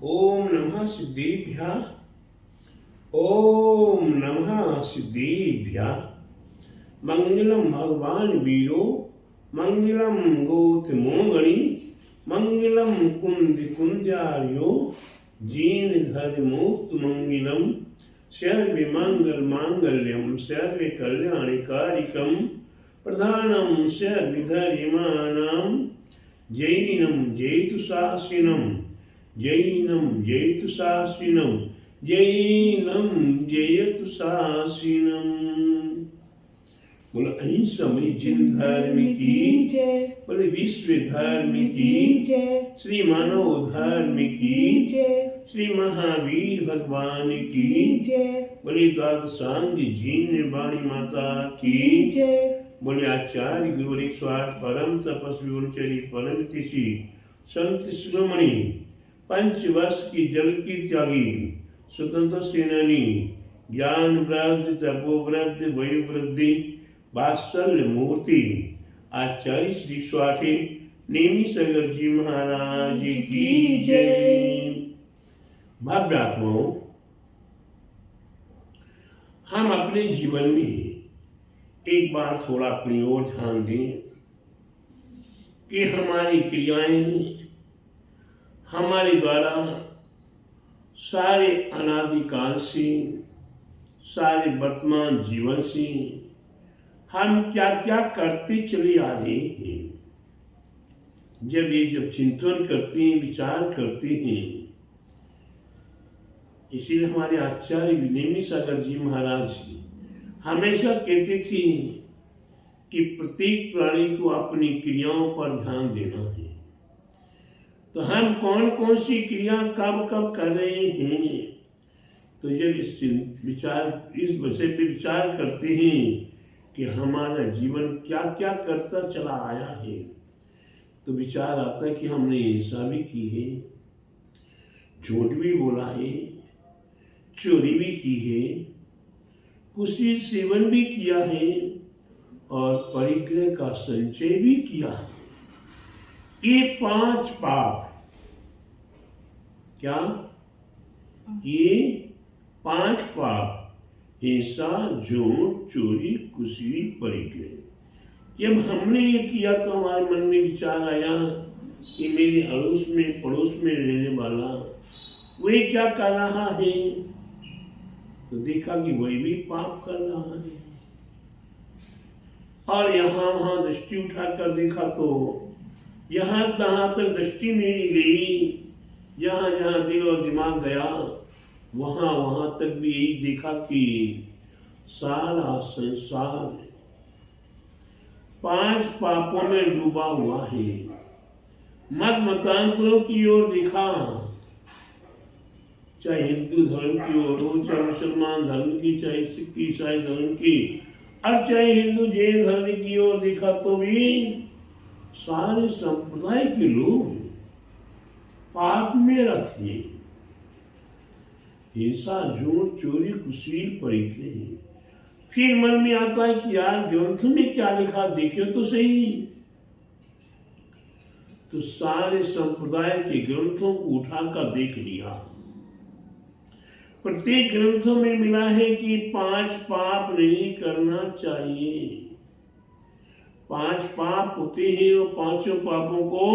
ओम नमः सिद्धेभ्यः। ओम नमः सिद्धेभ्यः। मंगलम भगवान वीरो, मंगलम गौतमोगणी, मंगलम कुंद कुंजार्यो, जीन धर्मोस्तु मंगलम, सर्व मंगल मांगल्यम, सर्व कल्याणकारिकम, प्रधानम सर्वधर्माणाम, जैनम जयतु शासिनम, जैनम जयतु शासिनम, जैनम जयतु शासिनम। बोलो अहिंसा में जिन धर्म की जय, बोले विश्व धर्म की जय, श्री मानव धर्म की जय, श्री महावीर भगवान की जय, बोले द्वादशांग जीन वाणी माता की जय, बोले आचार्य गुरु स्वार परम तपस्वी उनचरी परम तिथि संत शिरोमणि, पंचवर्ष की जल की त्यागी, स्वतंत्र सेनानी, ज्ञान वृद्धि, तपोवृद्धि, वयोवृद्धि, वात्सल्य मूर्ति, आचार्य श्री स्वाठी नेमी सगर जी महाराज की जय। भाव्यात्माओं, हम अपने जीवन में एक बार थोड़ा अपनी ओर ध्यान दें कि हमारी क्रियाएं हमारे द्वारा सारे अनादिकाल से, सारे वर्तमान जीवन से हम क्या क्या करते चले आ रहे हैं। जब चिंतन करते हैं, विचार करते हैं, इसीलिए हमारे आचार्य नेमी सागर जी महाराज जी हमेशा कहते थे कि प्रत्येक प्राणी को अपनी क्रियाओं पर ध्यान देना है। तो हम कौन कौन सी क्रिया कब कब कर रहे हैं, तो जब इस विषय पे विचार करते हैं कि हमारा जीवन क्या क्या करता चला आया है, तो विचार आता है कि हमने हिंसा भी की है, झूठ भी बोला है, चोरी भी की है, कुशील सेवन भी किया है और परिग्रह का संचय भी किया है। ये 5 पाप, क्या ये 5 पाप, हिंसा, झूठ, चोरी, कुशील, परिग्रह, जब हमने ये किया तो हमारे मन में विचार आया कि मेरे अड़ोस में पड़ोस में रहने वाला वही क्या कर रहा है, तो देखा कि वही भी पाप कर रहा है। और यहाँ वहां दृष्टि उठाकर देखा तो यहाँ तहाँ तक दृष्टि मेरी गई, जहाँ जहाँ दिल और दिमाग गया वहाँ वहाँ तक भी यही देखा कि सारा संसार 5 पापों में डूबा हुआ है। मत मतांतरों की ओर देखा, चाहे हिंदू धर्म की ओर हो, चाहे मुसलमान धर्म की, चाहे सिख ईसाई धर्म की, और चाहे हिंदू जैन धर्म की ओर देखा तो भी सारे संप्रदाय के लोग पाप में रखे। हिंसा, झूठ, चोरी, कुशील, परिग्रह। फिर मन में आता है कि यार ग्रंथ में क्या लिखा, देखे तो सही। तो सारे संप्रदाय के ग्रंथों को उठाकर देख लिया। प्रत्येक ग्रंथों में मिला है कि 5 पाप नहीं करना चाहिए। 5 पाप होते हैं, वो 5 पापों को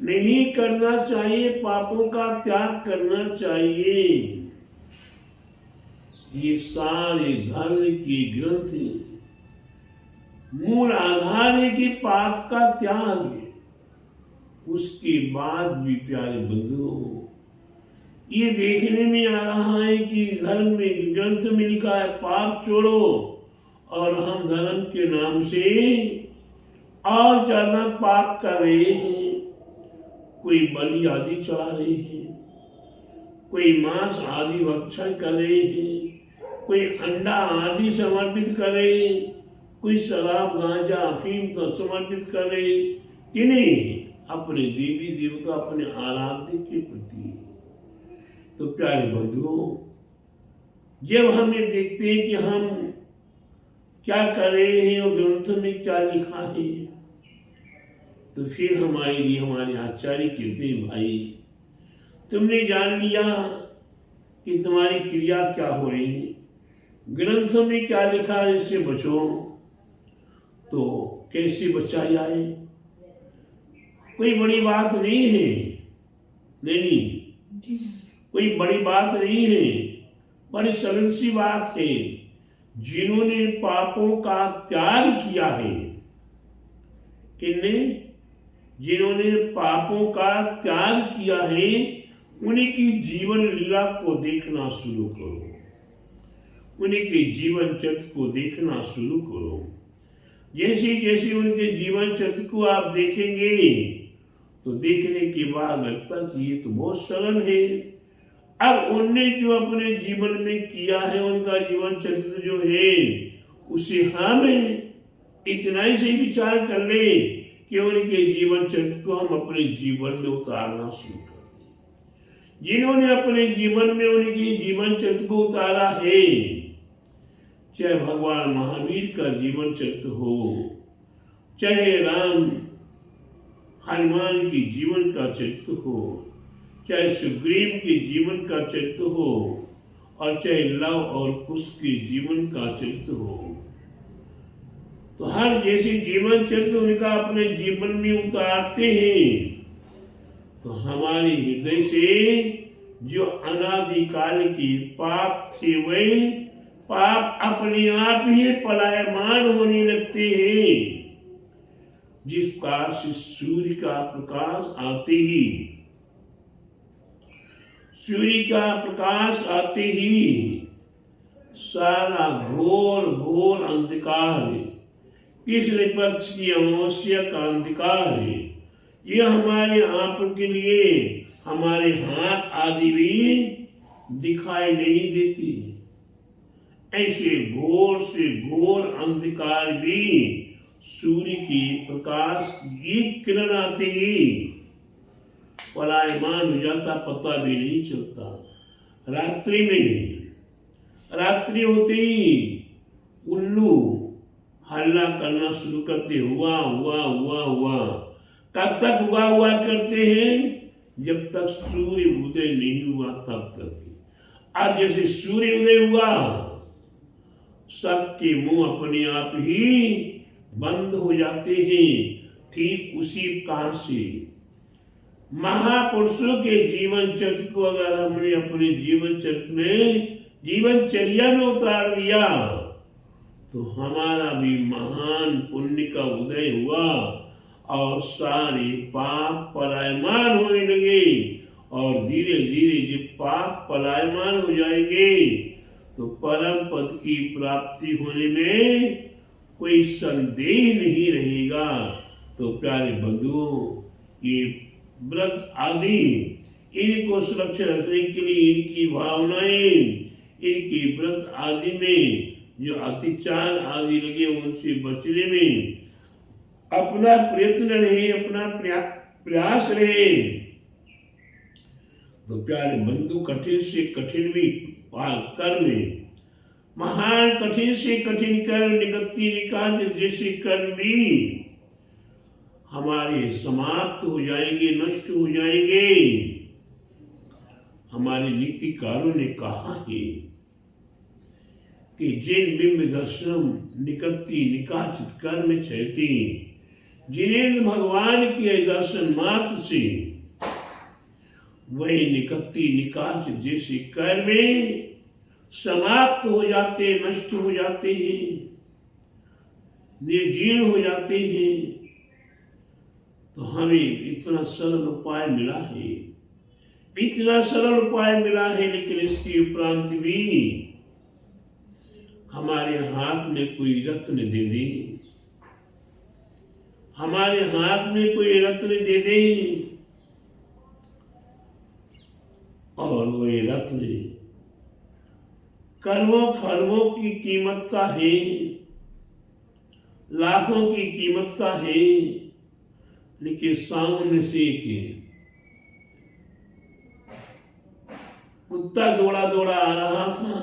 नहीं करना चाहिए, पापों का त्याग करना चाहिए। ये सारे धर्म की ग्रंथ मूल आधार है कि पाप का त्याग है। उसके बाद भी प्यारे बंधुओं, ये देखने में आ रहा है कि धर्म में ग्रंथ में लिखा है पाप छोड़ो, और हम धर्म के नाम से और ज्यादा पाप कर रहे हैं। कोई बलि आदि चढ़ा रहे हैं, कोई मांस आदि भक्षण कर रहे हैं, कोई अंडा आदि समर्पित कर रहे हैं, कोई शराब गांजा अफीम तो समर्पित कर रहे हैं कि नहीं, अपने देवी देवता, अपने आराध्य के प्रति। तो प्यारे बंधुओं, जब हम ये देखते हैं कि हम क्या कर रहे हैं और ग्रंथ में क्या लिखा है, तो फिर हमारे लिए हमारे आचार्य कहते हैं भाई तुमने जान लिया कि तुम्हारी क्रिया क्या हो रही है, ग्रंथों में क्या लिखा है, इससे बचो। तो कैसे बचा जाए? कोई बड़ी बात नहीं है, नहीं, कोई बड़ी बात नहीं है, बड़ी सरल सी बात है। जिन्होंने पापों का त्याग किया है, किन्ने? जिन्होंने पापों का त्याग किया है, उन्हीं की जीवन लीला को देखना शुरू करो, उन्हीं के जीवन चरित्र को देखना शुरू करो। जैसे जैसे उनके जीवन चरित्र को आप देखेंगे तो देखने के बाद लगता कि ये तो बहुत सरल है। अब उनने जो अपने जीवन में किया है, उनका जीवन चरित्र जो है, उसे हम इतना ही सही विचार कर ले कि उनके जीवन चरित्र को हम अपने जीवन में उतारना शुरू कर दें। जिन्होंने अपने जीवन में उनके जीवन चरित्र को उतारा है, चाहे भगवान महावीर का जीवन चरित्र हो, चाहे राम हनुमान की जीवन का चरित्र हो, चाहे सुग्रीव के जीवन का चरित्र हो, और चाहे लव और कुश के जीवन का चरित्र हो, तो हर जैसे जीवन चरित्र उनका अपने जीवन में उतारते हैं, तो हमारे हृदय से जो अनादिकाल के पाप थे, वही पाप अपने आप ही पलायमान होने लगते हैं। जिस प्रकार से सूर्य का प्रकाश आते ही, सूर्य का प्रकाश आते ही सारा घोर घोर अंधकार है, तीसरे पक्ष की अमावस्या का अंधकार है, यह हमारे आंखों के लिए हमारे हाथ आदि भी दिखाई नहीं देती। ऐसे घोर से घोर अंधकार भी सूर्य की प्रकाश की किरण आते ही पलायमान हो जाता, पता भी नहीं चलता। रात्रि में, रात्रि होते ही उल्लू हल्ला करना शुरू करते, हुआ हुआ हुआ हुआ। कब तक हुआ करते हैं? जब तक सूर्य उदय नहीं हुआ तब तक। आज जैसे सूर्य उदय हुआ, सबके मुंह अपने आप ही बंद हो जाते हैं। ठीक उसी प्रकार से महापुरुषों के जीवन चरित्र को अगर हमने अपने जीवन चरित्र में, जीवनचर्या में उतार दिया, तो हमारा भी महान पुण्य का उदय हुआ और सारे पाप पलायमान होने लगे। और धीरे धीरे जब पाप पलायमान हो जाएंगे तो परम पद की प्राप्ति होने में कोई संदेह नहीं रहेगा। तो प्यारे बंधुओं, ये व्रत आदि, इनको सुरक्षित रखने के लिए इनकी भावनाएं, इनकी व्रत आदि में जो अतिचार आदि लगे उनसे बचने में अपना प्रयत्न रहे, अपना प्रयास रहे। तो प्यारे बंधु, कठिन से कठिन भी कर्म, महान कठिन से कठिन कर्म, निगत्ति निकाज जैसे कर्म भी हमारे समाप्त हो जाएंगे, नष्ट हो जाएंगे। हमारे नीतिकारों ने कहा है कि जिन बिंब दर्शनम निकत्ति निकाचित कर्म चैती, जिन्हें भगवान के दर्शन मात्र से वही निकत्ति निकाचित जैसे कर्म समाप्त हो जाते, नष्ट हो जाते हैं, निर्जीर्ण हो जाते हैं। तो हमें इतना सरल उपाय मिला है, इतना सरल उपाय मिला है, लेकिन इसके उपरांत भी हमारे हाथ में कोई रत्न दे दे, हमारे हाथ में कोई रत्न दे दे और वही रत्न करोड़ों खरबों की कीमत का है, लाखों की कीमत का है, लेकिन सामने से एक कुत्ता दौड़ा दौड़ा आ रहा था,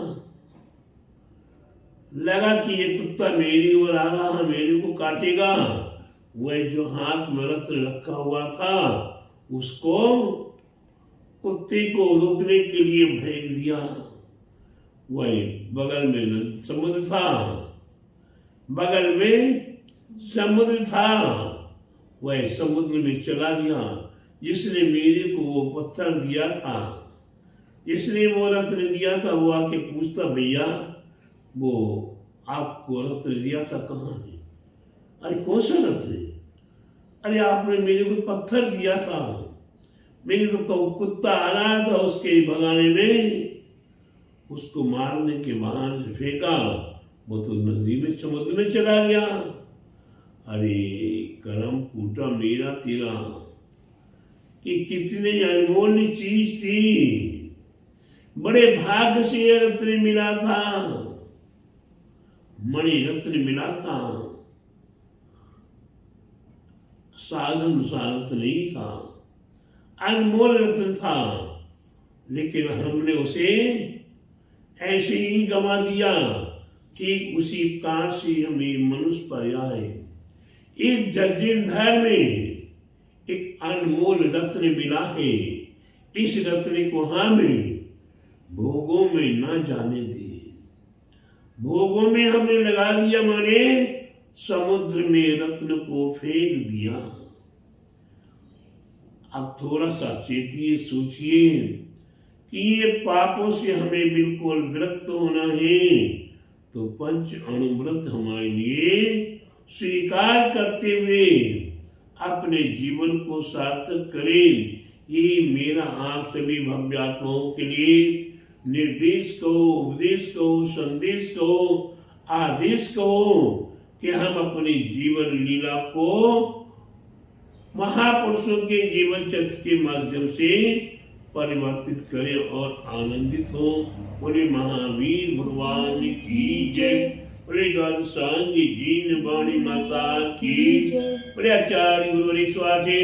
लगा कि ये कुत्ता मेरी ओर आ रहा है, मेरे को काटेगा। वह जो हाथ में रत्न रखा हुआ था उसको कुत्ते को रोकने के लिए फेंक दिया। वही बगल में समुद्र था, बगल में समुद्र था, वह समुद्र में चला गया। जिसने मेरे को वो पत्थर दिया था, जिसने वो रत्न दिया था, वो आके पूछता, भैया वो आपको रत्न दिया था कहाँ है? अरे कौन सा रत्न? अरे आपने मेरे को पत्थर दिया था, मैंने तो कुत्ता आ रहा था उसके भगाने में, उसको मारने के बाहर से फेंका, वो तो नदी में समुद्र में चला गया। अरे करम फूटा मेरा तेरा कि कितनी अनमोल चीज थी, बड़े भाग्य से ये रत्न मिला था, मणि रत्न मिला था, साधन सा रत्न नहीं था, अनमोल रत्न था, लेकिन हमने उसे ऐसे ही गंवा दिया। ठीक उसी कार से हमें मनुष्य पर्याय एक जजिंदर में एक अनमोल रत्न मिला है। इस रत्न को हमें भोगों में न जाने दिए, भोगों में हमने लगा दिया, माने समुद्र में रत्न को फेंक दिया। अब थोड़ा सा चेतिए, सोचिए कि ये पापों से हमें बिल्कुल विरक्त होना है, तो पंच अणुव्रत हमारे लिए स्वीकार करते हुए अपने जीवन को सार्थक करें। ये मेरा आप सभी भव्यात्माओं के लिए निर्देश कहो, उपदेश कहो, संदेश कहो, आदेश कहो कि हम अपने जीवन लीला को महापुरुषों के जीवन चक्र के माध्यम से परिवर्तित करें और आनंदित हो। बोले महावीर भगवान की जय, बोले द्वादशांगी जीन वाणी माता की जय, बोले आचार्य गुरु स्वामी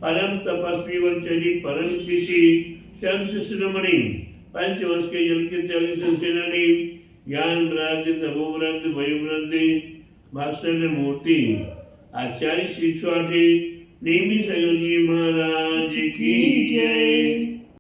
परम तपस्वी वंचरी परम ऋषि संत शिरोमणि पंचवर्ष के जल के त्यागी संसेनानी ज्ञान वृद्धि तपोवृद्धि वयोवृद्धि भास्कर मूर्ति आचार्य श्री स्वामी नेमी सहयोगी महाराज की जय।